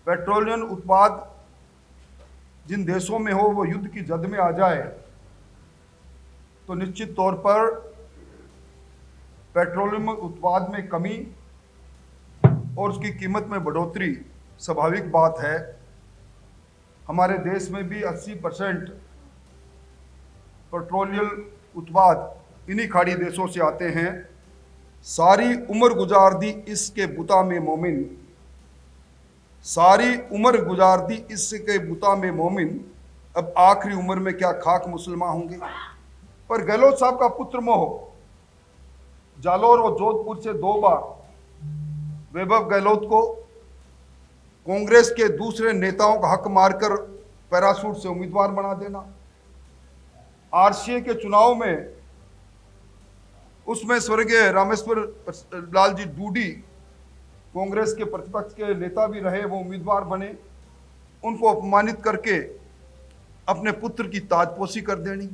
Petroleum उत्पाद जिन देशों में हो वो युद्ध की जद में आ जाए तो निश्चित तौर पर पेट्रोलियम उत्पाद में कमी और उसकी कीमत में बढ़ोतरी स्वाभाविक बात है। हमारे देश में भी 80% पेट्रोलियम उत्पाद इन्हीं खाड़ी देशों से आते हैं। सारी उम्र गुजार दी इसके बुता में मोमिन, सारी उम्र गुजार दी इसके बुता में मोमिन, अब आखिरी उम्र में क्या खाक मुसलमान होंगे। पर गहलोत साहब का पुत्र मोह जालौर और जोधपुर से 2 बार वैभव गहलोत को कांग्रेस के दूसरे नेताओं का हक मारकर पैराशूट से उम्मीदवार बना देना, आरसीए के चुनाव में उसमें स्वर्गीय रामेश्वर लाल जी डूडी कांग्रेस के प्रतिपक्ष के नेता भी रहे, वो उम्मीदवार बने, उनको अपमानित करके अपने पुत्र की ताजपोशी कर देनी।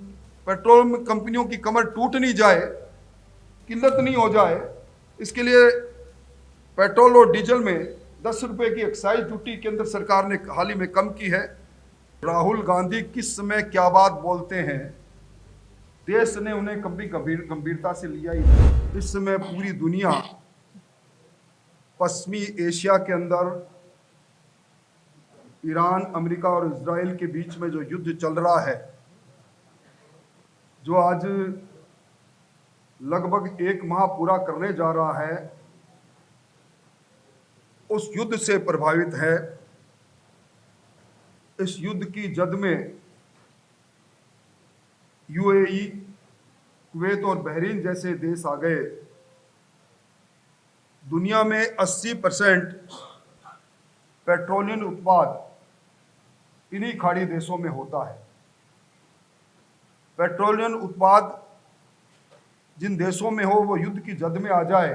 पेट्रोल कंपनियों की कमर टूट नहीं जाए, किल्लत नहीं हो जाए, इसके लिए पेट्रोल और डीजल में 10 रुपए की एक्साइज ड्यूटी केंद्र सरकार ने हाल ही में कम की है। राहुल गांधी किस समय क्या बात बोलते हैं, देश ने उन्हें कभी गंभीरता से लिया ही नहीं। इस समय पूरी दुनिया पश्चिमी एशिया के अंदर ईरान, अमेरिका और इजराइल के बीच में जो युद्ध चल रहा है, जो आज लगभग 1 माह पूरा करने जा रहा है, उस युद्ध से प्रभावित है। इस युद्ध की जद में यूएई, कुवैत और बहरीन जैसे देश आ गए। दुनिया में 80% पेट्रोलियम उत्पाद इन्हीं खाड़ी देशों में होता है। पेट्रोलियम उत्पाद जिन देशों में हो वो युद्ध की जद में आ जाए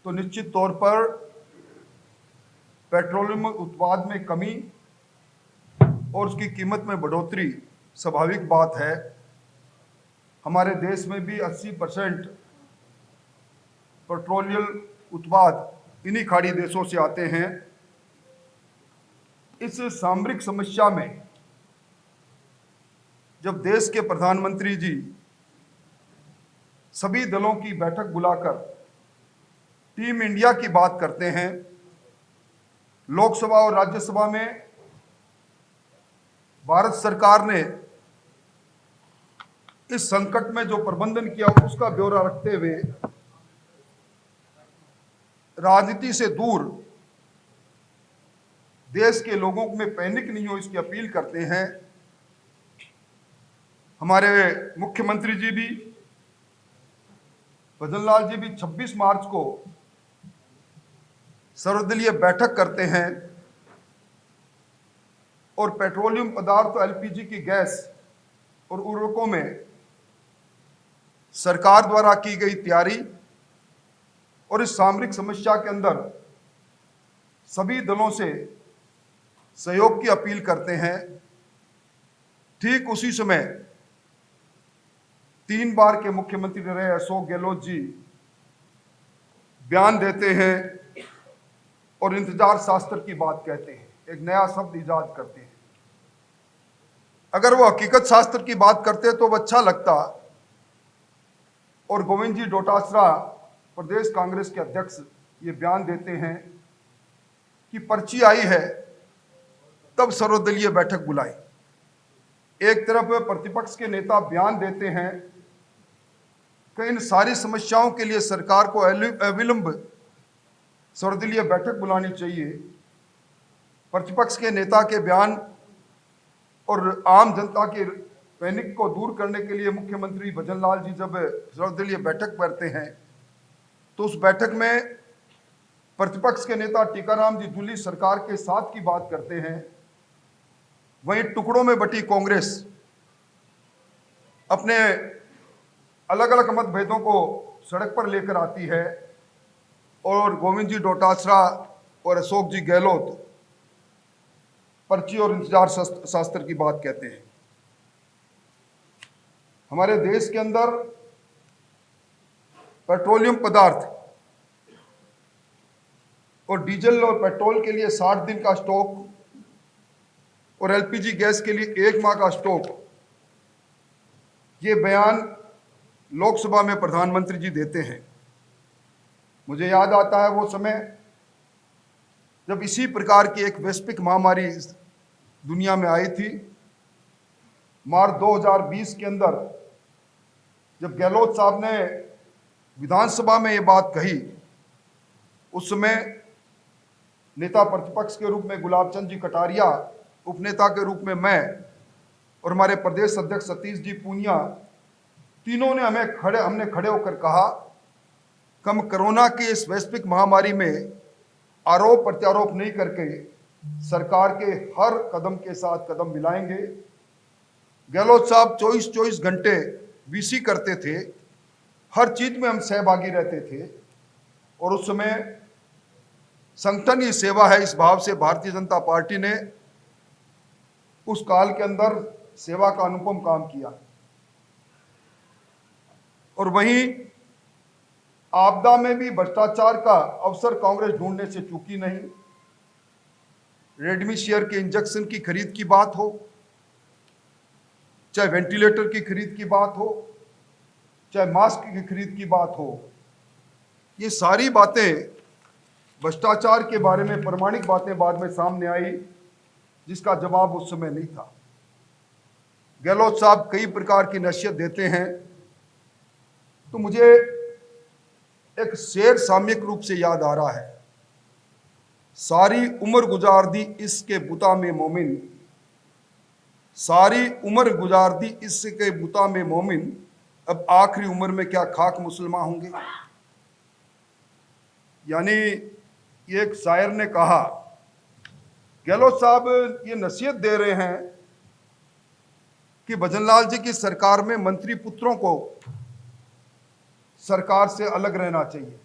तो निश्चित तौर पर पेट्रोलियम उत्पाद में कमी और उसकी कीमत में बढ़ोतरी स्वाभाविक बात है। हमारे देश में भी 80% पेट्रोलियम उत्पाद इन्हीं खाड़ी देशों से आते हैं। इस सामरिक समस्या में जब देश के प्रधानमंत्री जी सभी दलों की बैठक बुलाकर टीम इंडिया की बात करते हैं, लोकसभा और राज्यसभा में भारत सरकार ने इस संकट में जो प्रबंधन किया उसका ब्यौरा रखते हुए राजनीति से दूर देश के लोगों में पैनिक नहीं हो इसकी अपील करते हैं। हमारे मुख्यमंत्री जी भी, भजनलाल जी भी 26 मार्च को सर्वदलीय बैठक करते हैं और पेट्रोलियम पदार्थ, एलपीजी की गैस और उर्वरकों में सरकार द्वारा की गई तैयारी और इस सामरिक समस्या के अंदर सभी दलों से सहयोग की अपील करते हैं। ठीक उसी समय 3 बार के मुख्यमंत्री रहे अशोक गहलोत जी बयान देते हैं और इंतजार शास्त्र की बात कहते हैं, एक नया शब्द इजाद करते हैं। अगर वो हकीकत शास्त्र की बात करते तो वो अच्छा लगता। और गोविंद जी डोटासरा प्रदेश कांग्रेस के अध्यक्ष ये बयान देते हैं कि पर्ची आई है तब सर्वदलीय बैठक बुलाई। एक तरफ प्रतिपक्ष के नेता बयान देते हैं कि इन सारी समस्याओं के लिए सरकार को अविलंब सर्वदलीय बैठक बुलानी चाहिए। प्रतिपक्ष के नेता के बयान और आम जनता के पैनिक को दूर करने के लिए मुख्यमंत्री भजनलाल जी जब सर्वदलीय बैठक करते हैं तो उस बैठक में प्रतिपक्ष के नेता टीकाराम जी जूली सरकार के साथ की बात करते हैं। वहीं टुकड़ों में बटी कांग्रेस अपने अलग अलग मतभेदों को सड़क पर लेकर आती है और गोविंद जी डोटासरा और अशोक जी गहलोत पर्ची और इंतजार शास्त्र की बात कहते हैं। हमारे देश के अंदर पेट्रोलियम पदार्थ और डीजल और पेट्रोल के लिए 60 दिन का स्टॉक और एलपीजी गैस के लिए 1 माह का स्टॉक, ये बयान लोकसभा में प्रधानमंत्री जी देते हैं। मुझे याद आता है वो समय जब इसी प्रकार की एक वैश्विक महामारी दुनिया में आई थी। मार्च 2020 के अंदर जब गहलोत साहब ने विधानसभा में ये बात कही, उस समय नेता प्रतिपक्ष के रूप में गुलाब चंद जी कटारिया, उपनेता के रूप में मैं और हमारे प्रदेश अध्यक्ष सतीश जी पूनिया, तीनों ने हमने खड़े होकर कहा कि हम कोरोना की इस वैश्विक महामारी में आरोप प्रत्यारोप नहीं करके सरकार के हर कदम के साथ कदम मिलाएंगे। गहलोत साहब 24 घंटे वीसी करते थे, हर चीज में हम सहभागी रहते थे और उस समय संगठन ही सेवा है, इस भाव से भारतीय जनता पार्टी ने उस काल के अंदर सेवा का अनुपम काम किया। और वहीं आपदा में भी भ्रष्टाचार का अवसर कांग्रेस ढूंढने से चूकी नहीं। रेडमी के इंजेक्शन की खरीद की बात हो, चाहे वेंटिलेटर की खरीद की बात हो, चाहे मास्क की खरीद की बात हो, ये सारी बातें भ्रष्टाचार के बारे में प्रमाणिक बातें बाद में सामने आई, जिसका जवाब उस समय नहीं था। गहलोत साहब कई प्रकार की नसीहत देते हैं, तो मुझे एक शेर सामयिक रूप से याद आ रहा है, सारी उम्र गुजार दी इसके बुता में मोमिन, सारी उम्र गुजार दी इसके बुता में मोमिन, अब आखिरी उम्र में क्या खाक मुसलमान होंगे। यानी ये एक शायर ने कहा, गहलोत साहब ये नसीहत दे रहे हैं कि भजनलाल जी की सरकार में मंत्री पुत्रों को सरकार से अलग रहना चाहिए।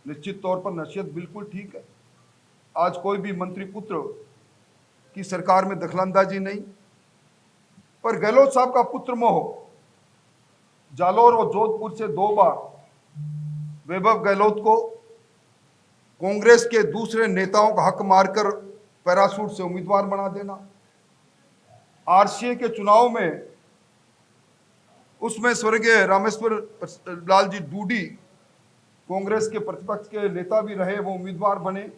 निश्चित तौर पर नसीहत बिल्कुल ठीक है। आज कोई भी मंत्री पुत्र की सरकार में दखलंदाजी नहीं, पर गहलोत साहब का पुत्र मोह जालौर और जोधपुर से 2 बार वैभव गहलोत को कांग्रेस के दूसरे नेताओं का हक मारकर पैराशूट से उम्मीदवार बना देना, आरसीए के चुनाव में उसमें स्वर्गीय रामेश्वर लाल जी डूडी कांग्रेस के प्रतिपक्ष के नेता भी रहे, वो उम्मीदवार बने,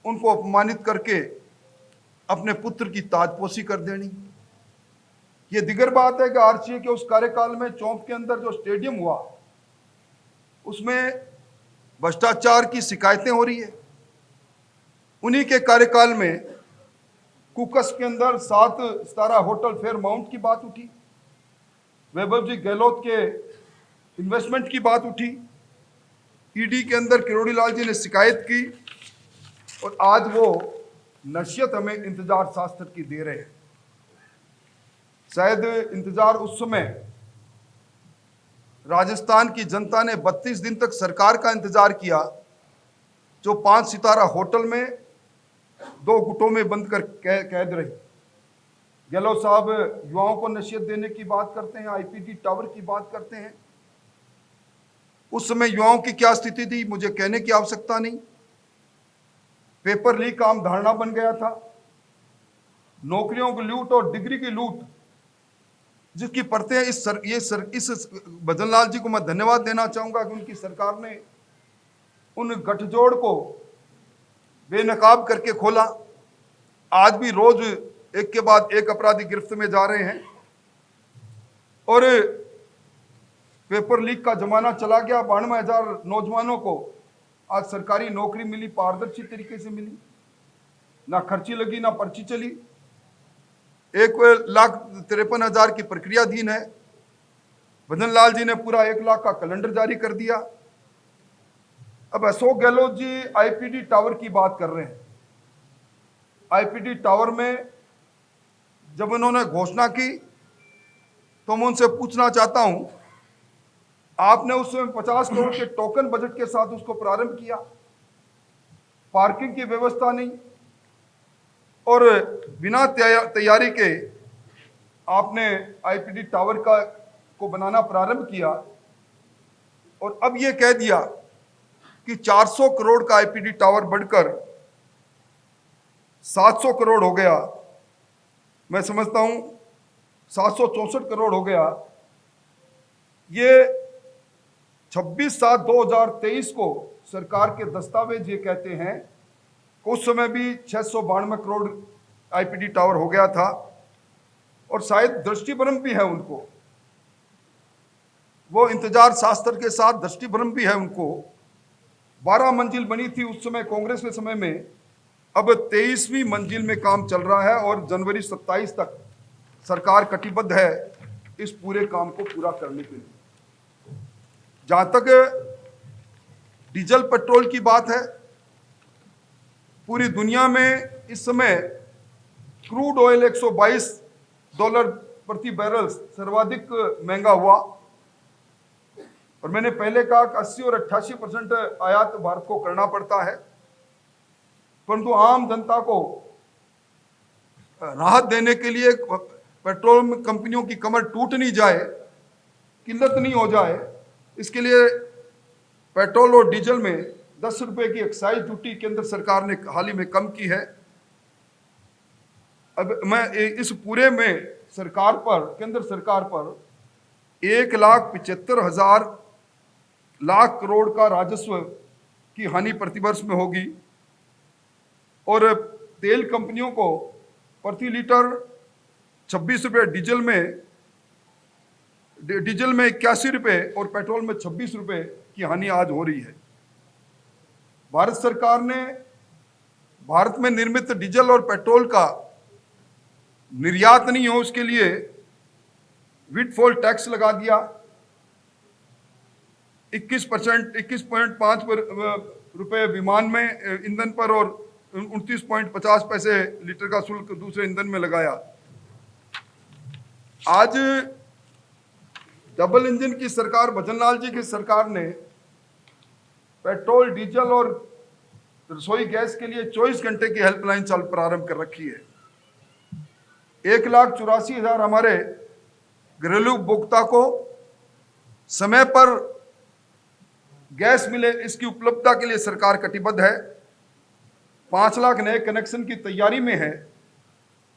उनको अपमानित करके अपने पुत्र की ताजपोशी कर देनी। ये दिगर बात है कि आरसीए के उस कार्यकाल में चौंक के अंदर जो स्टेडियम हुआ, उसमें भ्रष्टाचार की शिकायतें हो रही है। उन्हीं के कार्यकाल में कुकस के अंदर 7 सितारा होटल फेयरमाउंट की बात उठी, वैभव जी गहलोत के इन्वेस्टमेंट की बात उठी, ईडी के अंदर किरोड़ी लाल जी ने शिकायत की, और आज वो नसीहत हमें इंतजार शास्त्र की दे रहे हैं। शायद इंतजार उस समय राजस्थान की जनता ने 32 दिन तक सरकार का इंतजार किया, जो 5 सितारा होटल में 2 गुटों में बंद कर कैद रही। गहलोत साहब युवाओं को नसीहत देने की बात करते हैं, आईपीडी टावर की बात करते हैं। उस समय युवाओं की क्या स्थिति थी मुझे कहने की आवश्यकता नहीं। पेपर लीक आम धारणा बन गया था, नौकरियों की लूट और डिग्री की लूट जिसकी परतें इस भजनलाल जी को मैं धन्यवाद देना चाहूंगा कि उनकी सरकार ने उन गठजोड़ को बेनकाब करके खोला। आज भी रोज एक के बाद एक अपराधी गिरफ्त में जा रहे हैं और पेपर लीक का जमाना चला गया। 92,000 नौजवानों को आज सरकारी नौकरी मिली, पारदर्शी तरीके से मिली, ना खर्ची लगी ना पर्ची चली। 1,53,000 की प्रक्रियाधीन है। भजनलाल जी ने पूरा 1 लाख का कैलेंडर जारी कर दिया। अब अशोक गहलोत जी आईपीडी टावर की बात कर रहे हैं। आईपीडी टावर में जब उन्होंने घोषणा की तो मैं उनसे पूछना चाहता हूं, आपने उस समय 50 करोड़ के टोकन बजट के साथ उसको प्रारंभ किया, पार्किंग की व्यवस्था नहीं, और बिना तैयारी के आपने आईपीडी टावर को बनाना प्रारंभ किया, और अब यह कह दिया कि 400 करोड़ का आईपीडी टावर बढ़कर 700 करोड़ हो गया, मैं समझता हूं 764 करोड़ हो गया। ये 26/7/2023 को सरकार के दस्तावेज ये कहते हैं कि उस समय भी 692 करोड़ आईपीडी टावर हो गया था, और शायद दृष्टिभ्रम भी है उनको, वो इंतजार शास्त्र के साथ दृष्टिभ्रम भी है उनको। 12 मंजिल बनी थी उस समय कांग्रेस के समय में, अब 23वीं मंजिल में काम चल रहा है, और जनवरी 27 तक सरकार कटिबद्ध है इस पूरे काम को पूरा करने के लिए। जहां तक डीजल पेट्रोल की बात है, पूरी दुनिया में इस समय क्रूड ऑयल $122 प्रति बैरल सर्वाधिक महंगा हुआ, और मैंने पहले कहा कि 80 और 88% आयात भारत को करना पड़ता है, परंतु आम जनता को राहत देने के लिए, पेट्रोल कंपनियों की कमर टूट नहीं जाए, किल्लत नहीं हो जाए, इसके लिए पेट्रोल और डीजल में 10 रुपए की एक्साइज ड्यूटी केंद्र सरकार ने हाल ही में कम की है। अब मैं इस पूरे में सरकार पर, केंद्र सरकार पर 1,75,000 लाख करोड़ का राजस्व की हानि प्रतिवर्ष में होगी, और तेल कंपनियों को प्रति लीटर 26 रुपये, डीजल में 81 रुपये और पेट्रोल में 26 रुपये की हानि आज हो रही है। भारत सरकार ने भारत में निर्मित डीजल और पेट्रोल का निर्यात नहीं हो उसके लिए विंडफॉल टैक्स लगा दिया। 21.5 रुपये विमान में ईंधन पर और 29.50 पैसे लीटर का शुल्क दूसरे ईंधन में लगाया। आज डबल इंजन की सरकार, भजनलाल जी की सरकार ने पेट्रोल, डीजल और रसोई गैस के लिए 24 घंटे की हेल्पलाइन चालू प्रारंभ कर रखी है। 1,84,000 हमारे घरेलू उपभोक्ता को समय पर गैस मिले, इसकी उपलब्धता के लिए सरकार कटिबद्ध है। 5 लाख नए कनेक्शन की तैयारी में है,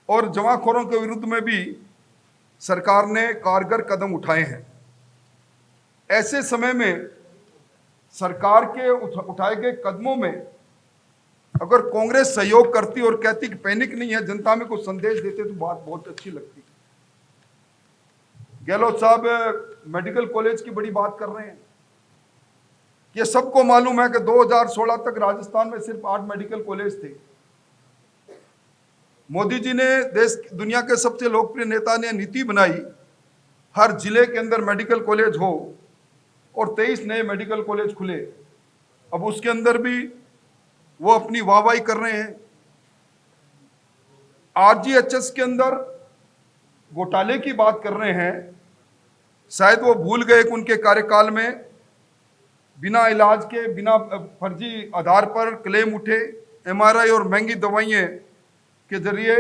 और जमाखोरों के विरुद्ध में भी सरकार ने कारगर कदम उठाए हैं। ऐसे समय में सरकार के उठाए गए कदमों में अगर कांग्रेस सहयोग करती और कहती कि पैनिक नहीं है, जनता में कुछ संदेश देते, तो बात बहुत अच्छी लगती। गहलोत साहब मेडिकल कॉलेज की बड़ी बात कर रहे हैं। ये सबको मालूम है कि 2016 तक राजस्थान में सिर्फ 8 मेडिकल कॉलेज थे। मोदी जी ने, दुनिया के सबसे लोकप्रिय नेता ने नीति बनाई, हर जिले के अंदर मेडिकल कॉलेज हो, और 23 नए मेडिकल कॉलेज खुले। अब उसके अंदर भी वो अपनी वाहवाही कर रहे हैं। आरजीएचएस के अंदर घोटाले की बात कर रहे हैं। शायद वो भूल गए कि उनके कार्यकाल में बिना इलाज के, बिना फर्जी आधार पर क्लेम उठे, एमआरआई और महंगी दवाइयां के जरिए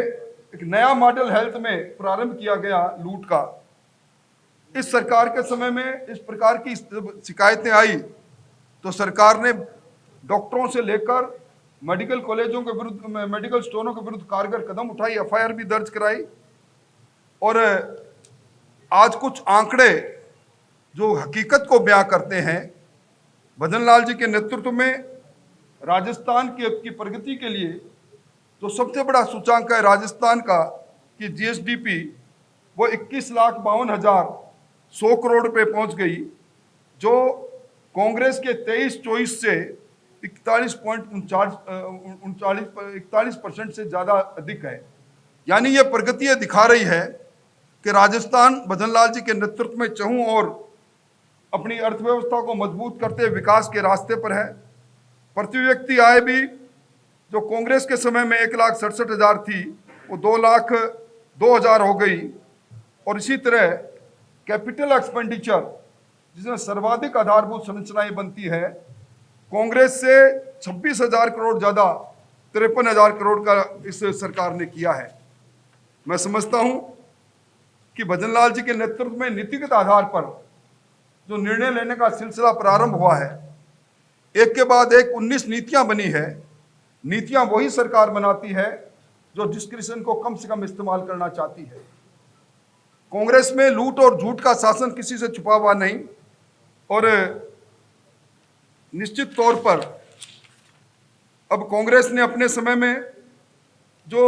एक नया मॉडल हेल्थ में प्रारंभ किया गया लूट का। इस सरकार के समय में इस प्रकार की शिकायतें आई तो सरकार ने डॉक्टरों से लेकर मेडिकल कॉलेजों के विरुद्ध, मेडिकल स्टोरों के विरुद्ध कारगर कदम उठाई, एफआईआर भी दर्ज कराई। और आज कुछ आंकड़े जो हकीकत को बयां करते हैं, भजनलाल जी के नेतृत्व में राजस्थान की प्रगति के लिए तो सबसे बड़ा सूचांक है राजस्थान का कि जीएसडीपी वो 21,52,100 करोड़ रुपए पहुंच गई, जो कांग्रेस के 23-24 से 41% से ज्यादा अधिक है। यानी ये प्रगति दिखा रही है कि राजस्थान भजनलाल जी के नेतृत्व में चहुं और अपनी अर्थव्यवस्था को मजबूत करते विकास के रास्ते पर है। प्रति व्यक्ति आय भी जो कांग्रेस के समय में 1,67,000 थी, वो 2,02,000 हो गई। और इसी तरह कैपिटल एक्सपेंडिचर, जिसमें सर्वाधिक आधारभूत संरचनाएं बनती है, कांग्रेस से 26,000 करोड़ ज्यादा 53,000 करोड़ का इस सरकार ने किया है। मैं समझता हूं कि भजनलाल जी के नेतृत्व में नीतिगत आधार पर जो निर्णय लेने का सिलसिला प्रारंभ हुआ है, एक के बाद एक 19 नीतियां बनी है। नीतियां वही सरकार बनाती है जो डिस्क्रिशन को कम से कम इस्तेमाल करना चाहती है। कांग्रेस में लूट और झूठ का शासन किसी से छुपा हुआ नहीं, और निश्चित तौर पर अब कांग्रेस ने अपने समय में जो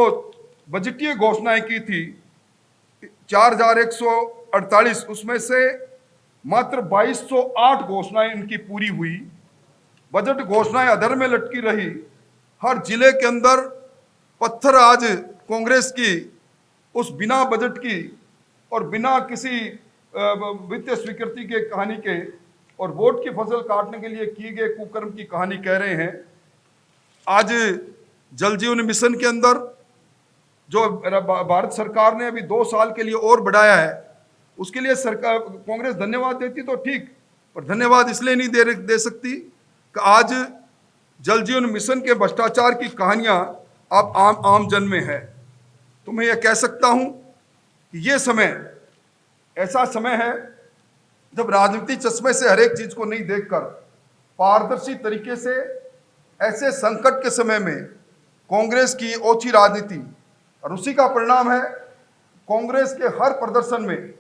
बजटीय घोषणाएं की थी 4148, उसमें से मात्र 2208 घोषणाएं इनकी पूरी हुई। बजट घोषणाएं अधर में लटकी रही। हर जिले के अंदर पत्थर आज कांग्रेस की उस बिना बजट की और बिना किसी वित्तीय स्वीकृति के कहानी के और वोट की फसल काटने के लिए किए गए कुकर्म की कहानी कह रहे हैं। आज जल जीवन मिशन के अंदर जो भारत सरकार ने अभी 2 साल के लिए और बढ़ाया है, उसके लिए सरकार कांग्रेस धन्यवाद देती तो ठीक, पर धन्यवाद इसलिए नहीं दे सकती कि आज जल जीवन मिशन के भ्रष्टाचार की कहानियां आप आम जन में है। तो मैं ये कह सकता हूं कि ये समय ऐसा समय है जब राजनीतिक चश्मे से हर एक चीज को नहीं देखकर पारदर्शी तरीके से ऐसे संकट के समय में कांग्रेस की ओछी राजनीति, और उसी का परिणाम है कांग्रेस के हर प्रदर्शन में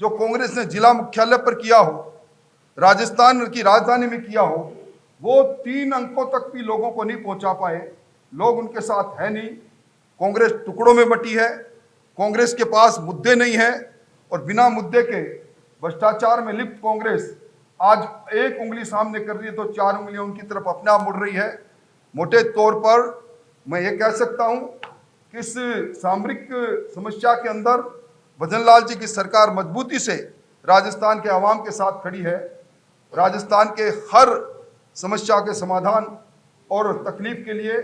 जो कांग्रेस ने जिला मुख्यालय पर किया हो, राजस्थान की राजधानी में किया हो, वो 3 अंकों तक भी लोगों को नहीं पहुंचा पाए। लोग उनके साथ है नहीं। कांग्रेस टुकड़ों में बटी है। कांग्रेस के पास मुद्दे नहीं है, और बिना मुद्दे के भ्रष्टाचार में लिप्त कांग्रेस आज एक उंगली सामने कर रही है तो 4 उंगलियां उनकी तरफ अपने आप मुड़ रही है। मोटे तौर पर मैं ये कह सकता हूं कि इस सामरिक समस्या के अंदर भजनलाल जी की सरकार मजबूती से राजस्थान के आवाम के साथ खड़ी है। राजस्थान के हर समस्या के समाधान और तकलीफ के लिए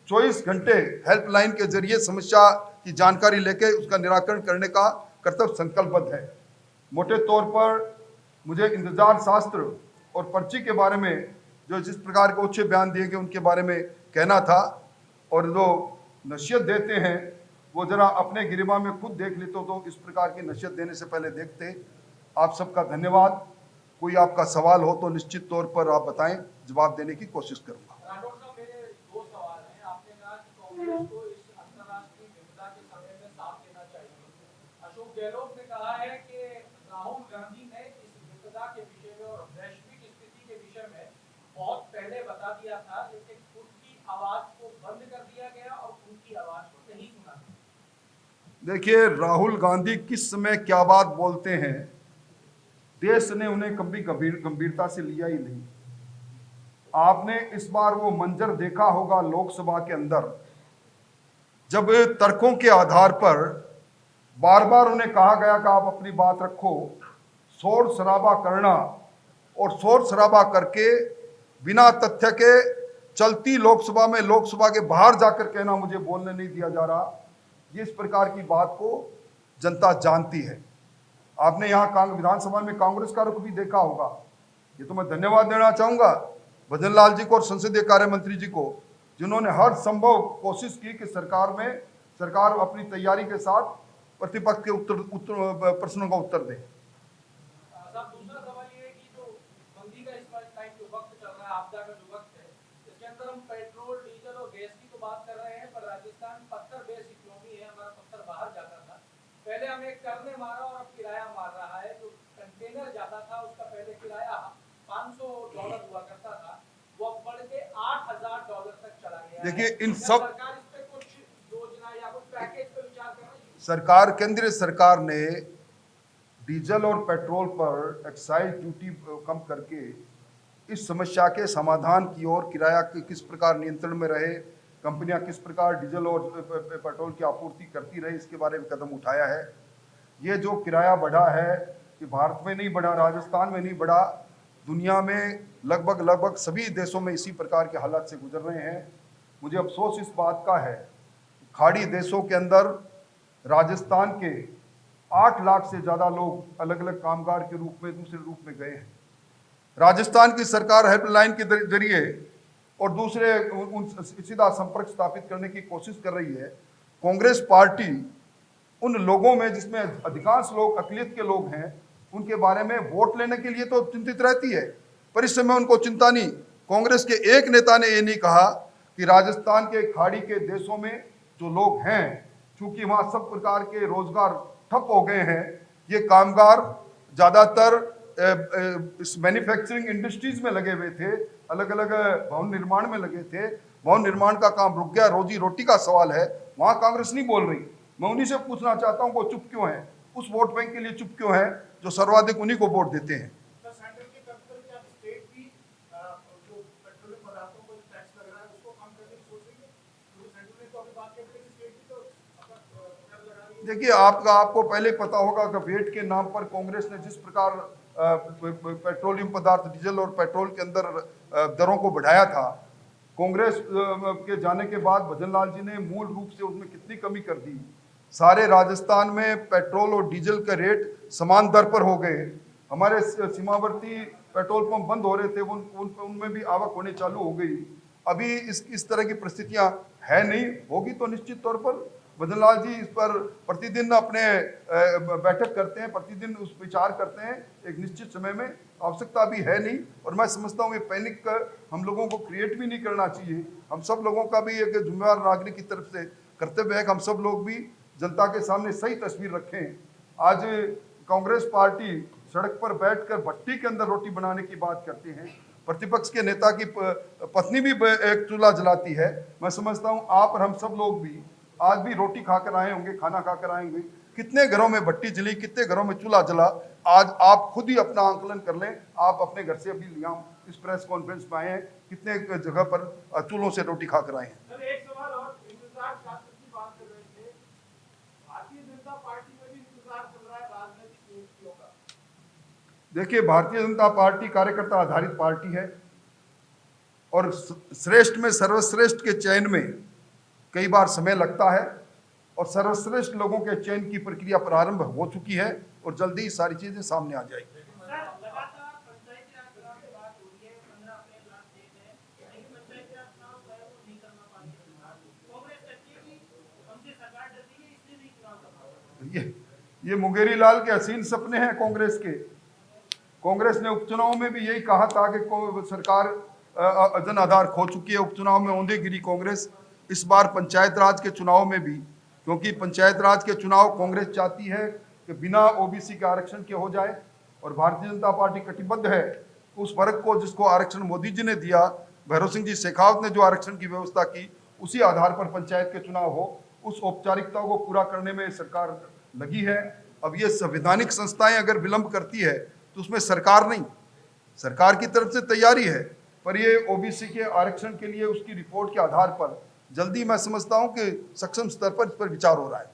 24 घंटे हेल्पलाइन के जरिए समस्या की जानकारी लेके उसका निराकरण करने का कर्तव्य संकल्पबद्ध है। मोटे तौर पर मुझे इंतजार शास्त्र और पर्ची के बारे में जो जिस प्रकार के अच्छे बयान दिए गए उनके बारे में कहना था, और जो नसीहत देते हैं वो जरा अपने गिरिबा में खुद देख लेते तो इस प्रकार की नसीहत देने से पहले देखते। आप सबका धन्यवाद। कोई आपका सवाल हो तो निश्चित तौर पर आप बताएं, जवाब देने की कोशिश करूंगा। राठौड़ साहब, मेरे 2 सवाल हैं। आपने कहा कि कांग्रेस को इस अंतर्राष्ट्रीय विपदा के समय में साथ देना चाहिए। अशोक गहलोत ने कहा है कि राहुल गांधी ने इस विपदा के विषय में और वैश्विक स्थिति के विषय में बहुत पहले बता दिया था, लेकिन उनकी आवाज को बंद कर दिया गया और उनकी आवाज को नहीं सुना। देखिए, राहुल गांधी किस समय क्या बात बोलते हैं, देश ने उन्हें कभी गंभीरता से लिया ही नहीं। आपने इस बार वो मंजर देखा होगा लोकसभा के अंदर, जब तर्कों के आधार पर बार बार उन्हें कहा गया कि आप अपनी बात रखो, शोर शराबा करना और शोर शराबा करके बिना तथ्य के चलती लोकसभा में लोकसभा के बाहर जाकर कहना मुझे बोलने नहीं दिया जा रहा, ये इस प्रकार की बात को जनता जानती है। आपने यहाँ विधानसभा में कांग्रेस का रुख भी देखा होगा। ये तो मैं धन्यवाद देना चाहूंगा भजनलाल जी को और संसदीय कार्य मंत्री जी को, जिन्होंने हर संभव कोशिश की कि सरकार अपनी तैयारी के साथ प्रतिपक्ष के प्रश्नों का उत्तर दे। दूसरा सवाल ये है कि जो मंदी का इस टाइम जो वक्त चल रहा है, आपदा का जो वक्त है, इसके अंदर हम पेट्रोल, डीजल और गैस की तो बात कर रहे हैं, पर राजस्थान पत्थर बेस्ड इकोनॉमी है। हमारा पत्थर बाहर जाता था, पहले हमें कर ने मारा और अब किराया मार रहा है। जो कंटेनर जाता था उसका पहले किराया $500 हुआ करता था, वो अब बढ़ के $8,000 तक चला गया। देखिए, इन सब सरकार इस पे कुछ योजना या कुछ पैकेज पे विचार कर रही है? सरकार, केंद्रीय सरकार ने डीजल और पेट्रोल पर एक्साइज ड्यूटी कम करके इस समस्या के समाधान की ओर, किराया किस प्रकार नियंत्रण में रहे, कंपनियां किस प्रकार डीजल और पेट्रोल की आपूर्ति करती रही, इसके बारे में कदम उठाया है। ये जो किराया बढ़ा है कि भारत में नहीं बढ़ा, राजस्थान में नहीं बढ़ा, दुनिया में लगभग सभी देशों में इसी प्रकार के हालात से गुजर रहे हैं। मुझे अफसोस इस बात का है, खाड़ी देशों के अंदर राजस्थान के 8 लाख से ज़्यादा लोग अलग अलग कामगार के रूप में दूसरे रूप में गए हैं। राजस्थान की सरकार हेल्पलाइन के जरिए और दूसरे सीधा संपर्क स्थापित करने की कोशिश कर रही है। कांग्रेस पार्टी उन लोगों में जिसमें अधिकांश लोग अक़लियत के लोग हैं, उनके बारे में वोट लेने के लिए तो चिंतित रहती है, पर इस समय उनको चिंता नहीं कांग्रेस के एक नेता ने ये नहीं कहा कि राजस्थान के खाड़ी के देशों में जो लोग हैं, चूंकि वहां सब प्रकार के रोजगार ठप हो गए हैं, ये कामगार ज्यादातर इस मैन्युफैक्चरिंग इंडस्ट्रीज में लगे हुए थे, अलग अलग भवन निर्माण में लगे थे। भवन निर्माण का काम रुक गया, रोजी रोटी का सवाल है, वहां कांग्रेस नहीं बोल रही। मैं उन्हीं से पूछना चाहता हूं वो चुप क्यों है, उस वोट बैंक के लिए चुप क्यों है जो सर्वाधिक उन्हीं को वोट देते हैं। देखिए, आपको पहले पता होगा कि वेट के नाम पर कांग्रेस ने जिस प्रकार पेट्रोलियम पदार्थ, डीजल और पेट्रोल के अंदर दरों को बढ़ाया था, कांग्रेस के जाने के बाद भजन लाल जी ने मूल रूप से उसमें कितनी कमी कर दी। सारे राजस्थान में पेट्रोल और डीजल का रेट समान दर पर हो गए। हमारे सीमावर्ती पेट्रोल पंप बंद हो रहे थे, उनमें भी आवक होने चालू हो गई। अभी इस तरह की परिस्थितियां है नहीं, होगी तो निश्चित तौर पर भजन लाल जी इस पर प्रतिदिन अपने बैठक करते हैं, प्रतिदिन उस विचार करते हैं। एक निश्चित समय में आवश्यकता भी है नहीं, और मैं समझता हूँ ये पैनिक हम लोगों को क्रिएट भी नहीं करना चाहिए। हम सब लोगों का भी एक जिम्मेवार नागरिक की तरफ से कर्तव्य है कि हम सब लोग भी जनता के सामने सही तस्वीर रखें। आज कांग्रेस पार्टी सड़क पर बैठकर भट्टी के अंदर रोटी बनाने की बात करते हैं, प्रतिपक्ष के नेता की पत्नी भी एक चूल्हा जलाती है। मैं समझता हूँ आप और हम सब लोग भी आज भी रोटी खाकर आए होंगे, खाना खाकर आए होंगे। कितने घरों में भट्टी जली, कितने घरों में चूल्हा जला, आज आप खुद ही अपना आंकलन कर लें। आप अपने घर से अभी यहाँ इस प्रेस कॉन्फ्रेंस में आए हैं, कितने जगह पर चूल्हों से रोटी खाकर आए हैं। एक सवाल और, इंतजार शासन की बात कर रहे थे, भारतीय जनता पार्टी में भी इंतजार चल रहा है राजनीतिक नियुक्तियों का। देखिए, भारतीय जनता पार्टी कार्यकर्ता आधारित पार्टी है, और श्रेष्ठ में सर्वश्रेष्ठ के चयन में कई बार समय लगता है, और सर्वश्रेष्ठ लोगों के चयन की प्रक्रिया प्रारंभ हो चुकी है, और जल्दी ही सारी चीजें सामने आ जाएगी। ये मुंगेरी लाल के हसीन सपने हैं कांग्रेस के। कांग्रेस ने उपचुनाव में भी यही कहा था कि सरकार जन आधार खो चुकी है, उपचुनाव में औंधे गिरी कांग्रेस। इस बार पंचायत राज के चुनाव में भी, क्योंकि पंचायत राज के चुनाव कांग्रेस चाहती है कि बिना ओबीसी के आरक्षण के हो जाए, और भारतीय जनता पार्टी कटिबद्ध है उस वर्ग को जिसको आरक्षण मोदी जी ने दिया, भैरव सिंह जी शेखावत ने जो आरक्षण की व्यवस्था की, उसी आधार पर पंचायत के चुनाव हो। उस औपचारिकता को पूरा करने में सरकार लगी है। अब ये संवैधानिक संस्थाएं अगर विलंब करती है तो उसमें सरकार नहीं, सरकार की तरफ से तैयारी है, पर ये ओबीसी के आरक्षण के लिए उसकी रिपोर्ट के आधार पर जल्दी मैं समझता हूं कि सक्षम स्तर पर इस पर विचार हो रहा है।